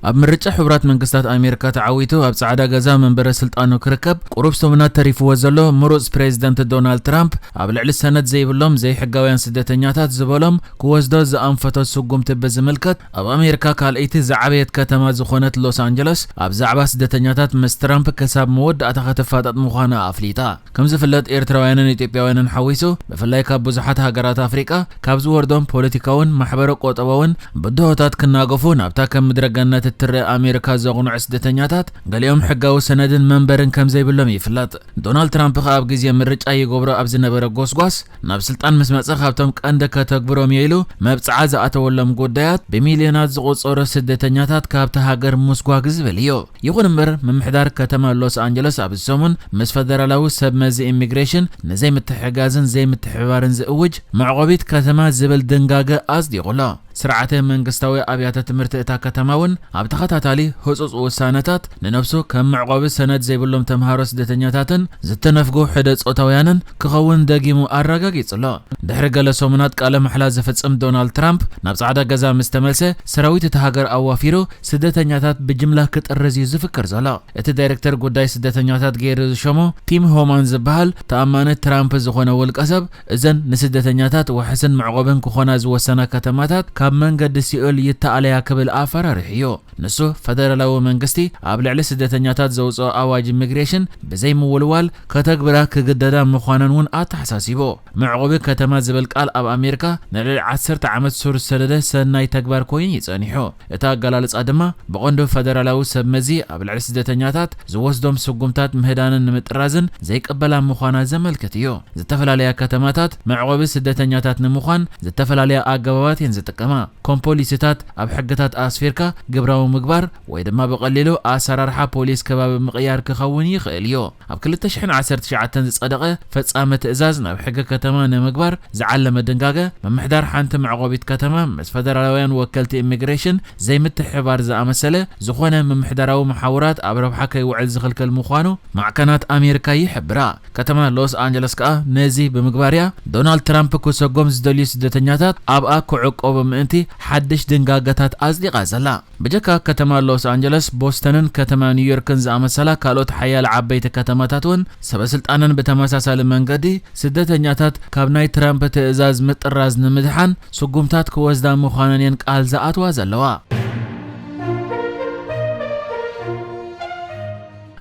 ኣብ ምርጫ ሕብራት መንግስታት ኣሜሪካ ተዓዊቱ ኣብ ጻዕዳ ገዛ መንበረ ስልጣኑ ክርከብ ቁሩብ ሰሙናት ተሪፍዎ ዘሎ ምሩጽ ፕሬዚደንት ዶናልድ ትራምፕ ኣብ ልዕሊ ሰነድ ዘይብሎም ዘይሕጋውያን ስደተኛታት ዝበሎም ክወስዶ ዝኣንፈቶ ስጉምቲ ብዝምልከት ኣብ ኣሜሪካ ካልአይቲ ዝዓበየት ከተማ ዝኾነት ሎስ አንጀለስ ኣብ ዛዕባ ስደተኛታት ምስ ትራምፕ ክሳብ መወዳእታ ከተፋጠጥ ምዃና ኣፍሊጣ። ከም ዝፍለጥ ኤርትራውያንን ኢትዮጵያውያንን ሓዊሱ ብፍላይ ካብ ብዙሓት ሃገራት ኣፍሪቃ ካብ ዝወርዶም ፖለቲካውን ማሕበረ ቆጠባውን ብድሆታት ክናገፉ ናብታ ከም ምድረገነት ትርእ ኣሜሪካ ዘቕንዑ ስደተኛታት ገሊኦም ሕጋዊ ሰነድን መንበርን ከም ዘይብሎም ይፍለጥ። ዶናልድ ትራምፕ ኣብ ግዜ ምርጫ ይገብሮ ኣብ ዝነበረ ጎስጓስ ናብ ስልጣን ምስ መጽ ካብቶም ቀንዲ ከተግብሮም ኢሉ መብጽዓ ዝኣተወሎም ጉዳያት ብሚልዮናት ዝቑጸሩ ስደተኛታት ካብቲ ሃገር ምስጓግ ዝብል እዩ። ይኹን እምበር ምምሕዳር ከተማ ሎስ አንጀለስ ኣብ ሰሙን ምስ ፈደራላዊ ሰብ መዚ ኢሚግሬሽን ንዘይምትሕጋዝን ዘይምትሕባርን ዝእውጅ መዕቆቢት ከተማ ዝብል ድንጋገ ኣጽዲቑሎ። ስርዓተ መንግስታዊ ኣብያተ ትምህርቲ እታ ከተማውን ኣብ ተኸታታሊ ህጹጽ ውሳነታት ንነፍሱ ከም መዕቆቢ ሰነድ ዘይብሎም ተምሃሮ ስደተኛታትን ዝተነፍጉ ሕደ ጾታውያንን ክኸውን ደጊሙ ኣረጋጊጹሎ። ድሕሪ ገለ ሰሙናት ቃለ መሕላ ዝፍጽም ዶናልድ ትራምፕ ናብ ጻዕዳ ገዛ ምስ ተመልሰ ሰራዊት እቲ ሃገር ኣዋፊሩ ስደተኛታት ብጅምላ ክጥርዝ እዩ ዝፍክር ዘሎ። እቲ ዳይሬክተር ጉዳይ ስደተኛታት ገይሩ ዝሾሞ ቲም ሆማን ዝበሃል ተኣማኒ ትራምፕ ዝኾነ ውልቀ ሰብ እዘን ንስደተኛታት ውሕስን መዕቆብን ክኾና ዝወሰና ከተማታት ካብ መንገዲ ሲኦል ይተኣለያ ክብል ኣፈራርሕ እዩ። ንሱ ፈደራላዊ መንግስቲ ኣብ ልዕሊ ስደተኛታት ዘውፅኦ ኣዋጅ ኢሚግሬሽን ብዘይ ምውልዋል ከተግብራ ክግደዳ ምዃነን እውን ኣተሓሳሲቦ። መዕቆቢ ከተማ ዝብል ቃል ኣብ ኣሜሪካ ንልዕሊ 10 ዓመት ሱር ዝሰደደ ሰናይ ተግባር ኮይኑ ይጸኒሑ። እታ ኣገላልጻ ድማ ብቐንዱ ፈደራላዊ ሰብ መዚ ኣብ ልዕሊ ስደተኛታት ዝወስዶም ስጉምታት ምህዳንን ንምጥራዝን ዘይቀበላ ምዃና ዘመልክት እዩ። ዝተፈላለያ ከተማታት መዕቆቢ ስደተኛታት ንምዃን ዝተፈላለያ ኣገባባት እየን ዝጥቀማ። ከም ፖሊስታት ኣብ ሕግታት ኣስፊርካ ግብራዊ ምግባር ወይ ድማ ብቐሊሉ ኣሰራርሓ ፖሊስ ከባቢ ምቕያር ክኸውን ይኽእል እዩ። ኣብ 2019 ዝጸደቐ ፈጻመ ትእዛዝ ናብ ሕጊ ከተማ ንምግባር ዝዓለመ ድንጋገ ምምሕዳር ሓንቲ መዕቆቢት ከተማ ምስ ፈደራላውያን ወከልቲ ኢሚግሬሽን ዘይምትሕባር ዝኣመሰለ ዝኾነ ምምሕዳራዊ መሓውራት ኣብ ረብሓ ከይውዕል ዝኽልክል ምዃኑ ማዕከናት ኣሜሪካ ይሕብራ። ከተማ ሎስ አንጀለስ ከዓ ነዚ ብምግባርያ ዶናልድ ትራምፕ ክሰጎም ዝደልዩ ስደተኛታት ኣብኣ ክዕቆቡ ምእንቲ ሓድሽ ድንጋገታት ኣጽዲቓ ዘላ። ብጀካ ከተማ ሎስ አንጀለስ ቦስተንን ከተማ ኒውዮርክን ዝኣመሰላ ካልኦት ሓያል ዓበይቲ ከተማታት እውን ሰበስልጣንን ብተመሳሳሊ መንገዲ ስደተኛታት ካብ ናይ ትራምፕ ትእዛዝ ምጥራዝ ንምድሓን ስጉምታት ክወስዳ ምዃነን እየን ቃል ዝኣትዋ ዘለዋ።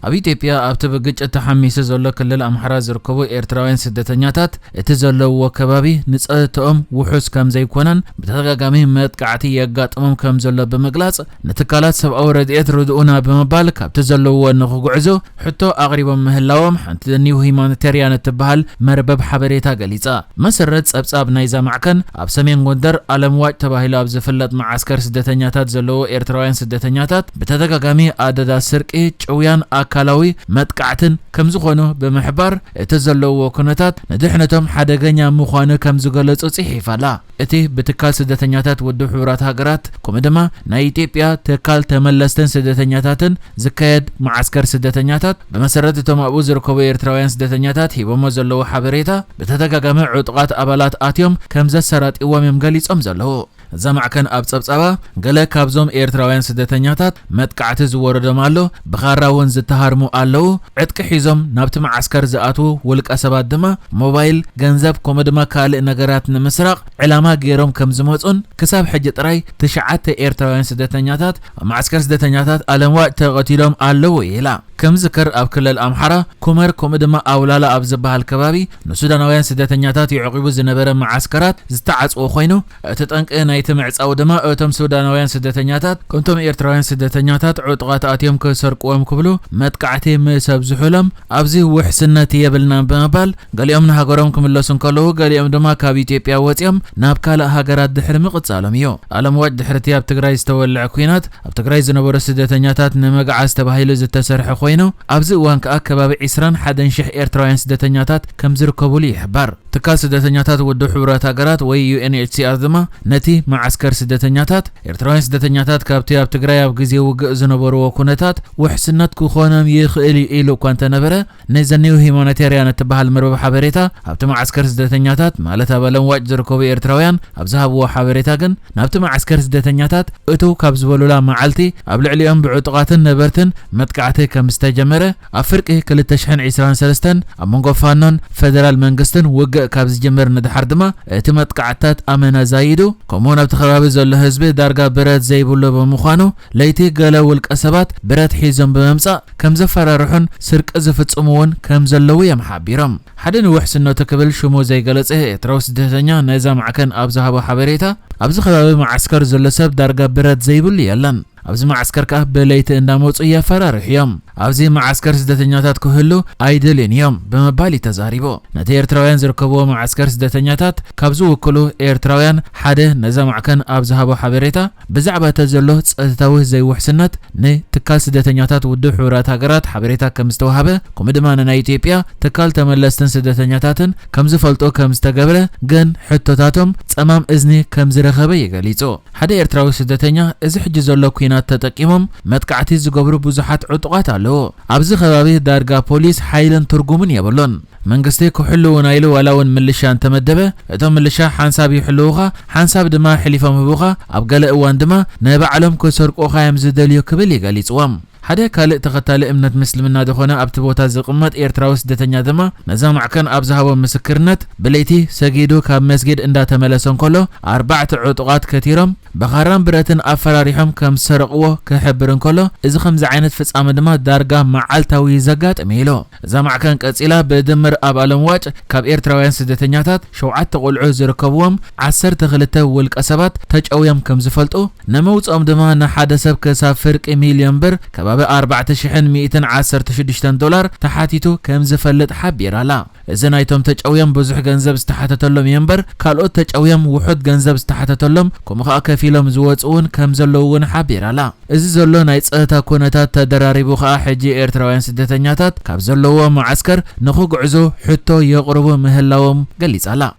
ኣብ ኢትዮጵያ ኣብቲ ብግጭት ተሓሚሱ ዘሎ ክልል ኣምሓራ ዝርከቡ ኤርትራውያን ስደተኛታት እቲ ዘለውዎ ከባቢ ንጸጥቶም ውሑስ ከም ዘይኮነን ብተደጋጋሚ መጥቃዕቲ የጋጥሞም ከም ዘሎ ብምግላጽ ንትካላት ሰብኣዊ ረድኤት ርድኡና ብምባል ካብቲ ዘለውዎ ንኽጉዕዙ ሕቶ ኣቕሪቦም ምህላዎም ሓንቲ ኒው ሂማኒታርያን እትበሃል መርበብ ሓበሬታ ገሊጻ። መሰረት ጸብጻብ ናይዛ ማዕከን ኣብ ሰሜን ጎንደር ኣለምዋጭ ተባሂሉ ኣብ ዝፍለጥ መዓስከር ስደተኛታት ዘለዎ ኤርትራውያን ስደተኛታት ብተደጋጋሚ ኣደዳ ስርቂ ጭውያን ካላዊ መጥቃዕትን ከም ዝኾኑ ብምሕባር እቲ ዘለውዎ ኩነታት ንድሕነቶም ሓደገኛ ምዃኑ ከም ዝገለጹ ጽሒፋላ። እቲ ብትካል ስደተኛታት ውድብ ሕብራት ሃገራት ከምኡ ድማ ናይ ኢትዮጵያ ትካል ተመለስትን ስደተኛታትን ዝካየድ መዓስከር ስደተኛታት ብመሰረት እቶም ኣብኡ ዝርከቡ ኤርትራውያን ስደተኛታት ሂቦሞ ዘለዉ ሓበሬታ ብተደጋጋሚ ዕጡቓት ኣባላት ኣትዮም ከም ዘሰራጢዎም እዮም ገሊጾም ዘለዉ። እዛ ማዕከን ኣብ ጸብጻባ ገለ ካብዞም ኤርትራውያን ስደተኛታት መጥቃዕቲ ዝወረዶም ኣሎ፣ ብኻራ እውን ዝተሃርሙ ኣለዉ፣ ዕጥቂ ሒዞም ናብቲ መዓስከር ዝኣትዉ ውልቀ ሰባት ድማ ሞባይል፣ ገንዘብ ከምኡ ድማ ካልእ ነገራት ንምስራቕ ዕላማ ገይሮም ከም ዝመጹን ክሳብ ሕጂ ጥራይ 9 ኤርትራውያን ስደተኛታት ኣብ መዓስከር ስደተኛታት ኣለምዋጭ ተቐቲሎም ኣለዉ ኢላ። ከም ዝከር ኣብ ክልል ኣምሓራ ኩመር ከምኡ ድማ ኣውላላ ኣብ ዝበሃል ከባቢ ንሱዳናውያን ስደተኛታት ይዕቂቡ ዝነበረ መዓስከራት ዝተዓጽዎ ኮይኑ እቲ ጠንቂ ናይቲ ምዕጻው ድማ እቶም ሱዳናውያን ስደተኛታት ከምቶም ኤርትራውያን ስደተኛታት ዕጡቓት ኣትዮም ክሰርቅዎም ክብሉ መጥቃዕቲ ምእሰብ ዝሕሎም ኣብዚ ውሕስነት የብልናን ብምባል ገሊኦም ንሃገሮም ክምለሱ ከለዉ ገሊኦም ድማ ካብ ኢትዮጵያ ወፂኦም ናብ ካልእ ሃገራት ድሕሪ ምቕጻሎም እዩ። ኣለምዋጭ ድሕርቲ ኣብ ትግራይ ዝተወልዐ ኩናት ኣብ ትግራይ ዝነበሩ ስደተኛታት ንመግዓዝ ተባሂሉ ዝተሰርሐ خوينو أبز وان كأكباب عسران حدن شح إيرتراويان سدتنياتات كم زركبولي حبار تكال سدتنياتات ودو حبرات أقرات وي UNHCR دما نتي معسكر سدتنياتات إيرتراويان سدتنياتات كابتي أب تقراي أب غزي وق زنبرو وكونتات وحسنات كوخونام يخيلي إيلو كوانت نبرة نزنيو هيمانيتاريان تبهال مربع حبريتا أبت معسكر سدتنياتات مالتا بلن واج زركوبي إيرتراويان أبزهابو حبريتا جن نبت معسكر سدتنياتات أتو كابز بولولا معالتي قبل عليهم بعتقاتن نبرتن متقعتي كمستجمرة أفرق كل تشحن عسران سلستن أمونغو فانون فدرال منغستن وق كابز جمر ندحر دما اتمتقعتات أمنا زايدو كمون بتخراب زل حزب دارغا برات زي بولو بمخانو ليتي قالوا القصبات برات حيزم بممصا كم زفر روحن سرق زفصمون كم زلو يمحبيرم حدن وحسنو تكبل شمو زي قلصه تروس دهتنيا نزا معكن ابزهابو حبريتا ابز خباب معسكر زلسب دارغا برات زي بولي يلن أبز معسكر كه بليت انداموص يفرارح يوم أبز معسكر سدتنياتات كهلو ايدلين يوم بمبالي تزاريبو نتي إيرتراويان زركبو معسكر سدتنياتات كابزو وكلو إيرتراويان حده نزا معكن أبزهابو حبريتا بزعبة تزلو تصتاوه زي وحسنت ني تكال سدتنياتات ودو حورات هاقرات حبريتا كمستوهبه كومدمان نا إثيوبيا تكال تملستن سدتنياتاتن كمزفلطو كمستقبله جن حتوتاتهم تمام إذني كمزرخبه يقليتو حده إيرتراوي سدتنيا إذ حج زلو كوينات تتقيمهم متقعتي زقبرو بزحات عطقات አለው አብዚ ከባቢ ዳርጋ ፖሊስ ኃይልን ትርጉምን የብሎን መንግስቲ ኩሕሉ ናይሉ ወላውን ምልሻን ተመደበ እቶም ምልሻ ሓንሳብ ይሕልውኻ ሓንሳብ ድማ ሕሊፎም ህቡኻ ኣብ ገለ እዋን ድማ ነባዕሎም ከሰርቆኻ የም ዝደልዩ ክብል ይገልጽዎም حدا كالق تختال امنت مسلمنا دخونا ابت بوتا زقمت ايرتراو سدتنيا دما نزا معكن ابزهابو مسكرنت بليتي سجيدو كاب مسجد اندا تملسون كله 4 عطقات كثيرم بخرام برتن افراريهم كم سرقوه كحبرن كله اذا خمس عينت فصام دما دارغا معالتاوي زغات ميلو زا معكن قصيلا بدمر اب علمواج كاب ايرتراويان سدتنياتات شوعت قلعو زركبوم 12 ولقسبات تجاويم كم زفلطو نموصم دما نحدسب كسافر مليون بر كباب 4116 دولار تحاتيتو كم زفلت حبيرالا إذا نايتم تجاويم بزح جنزب استحتتلهم ينبر كالو تجاويم وحد جنزب استحتتلهم كم خا كفيلهم زواتون كم زلوون حبيرالا إذا زلو نايت أتا كونتات تدراري بخا حجي إيرتراويان سدتنياتات كاب زلوو معسكر نخوق عزو حتو يقربو مهلاوم قليز على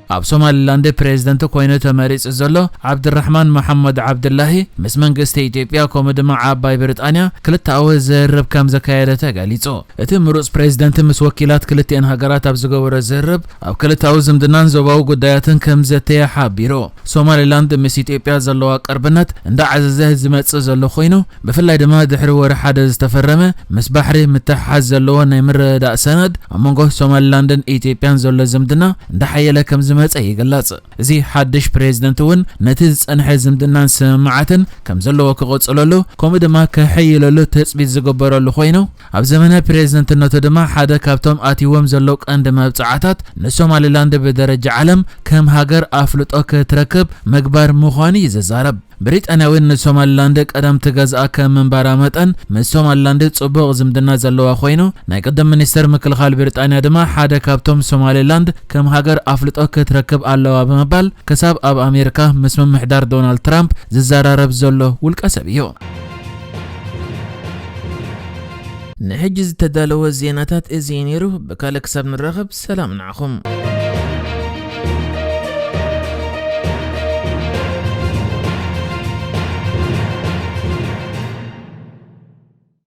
اب سوماليلاند بريزيدنت كوينو تماريص زلو عبد الرحمن محمد عبد الله مس منغست ايثيوبيا كومدما عباي بريطانيا كلتا اوز زرب كم زكايدته غاليصو اتي مروص بريزيدنت مس وكيلات كلتين هاغرات اب زغور زرب او كلتا اوز زمدنان زوباو غداياتن كم زتيا حبيرو سوماليلاند مس ايثيوبيا زلو قربنت اندا عززه زمص زلو خوينو بفلاي دما دحر ور حدا استفرمه مس بحري متحز زلو نيمردا سند امونغو سوماليلاندن ايثيوبيان زلو زمدنا اندا حيله كم مص يغلص زي حدش بريزيدنتون نتي صنح زمدنان سمعتن كم زلو كقصللو كومدما كحيللو تصبيت زغبرلو خوينو اب زمانه بريزيدنتنتو دما حدا كابتوم اتيوم زلو قند مبصعاتات نسوماليلاند بدرجه عالم كم هاجر افلطو كتركب مغبار مخاني يززارب بريطانياوين سوماليلاند قدم تغزا كمنبارا متن مسوماليلاند صبوق زمدنا زلوا خوينو ناي قدم منستر مكلخال بريطانيا دما حدا كابتوم سوماليلاند كم هاجر افلطو كتركب الله بمبال كساب اب امريكا مسمم محدار دونالد ترامب ززارارب زلو والقسبيو نحجز تدالو الزيناتات ازينيرو بكالك سب نرغب سلام نعخم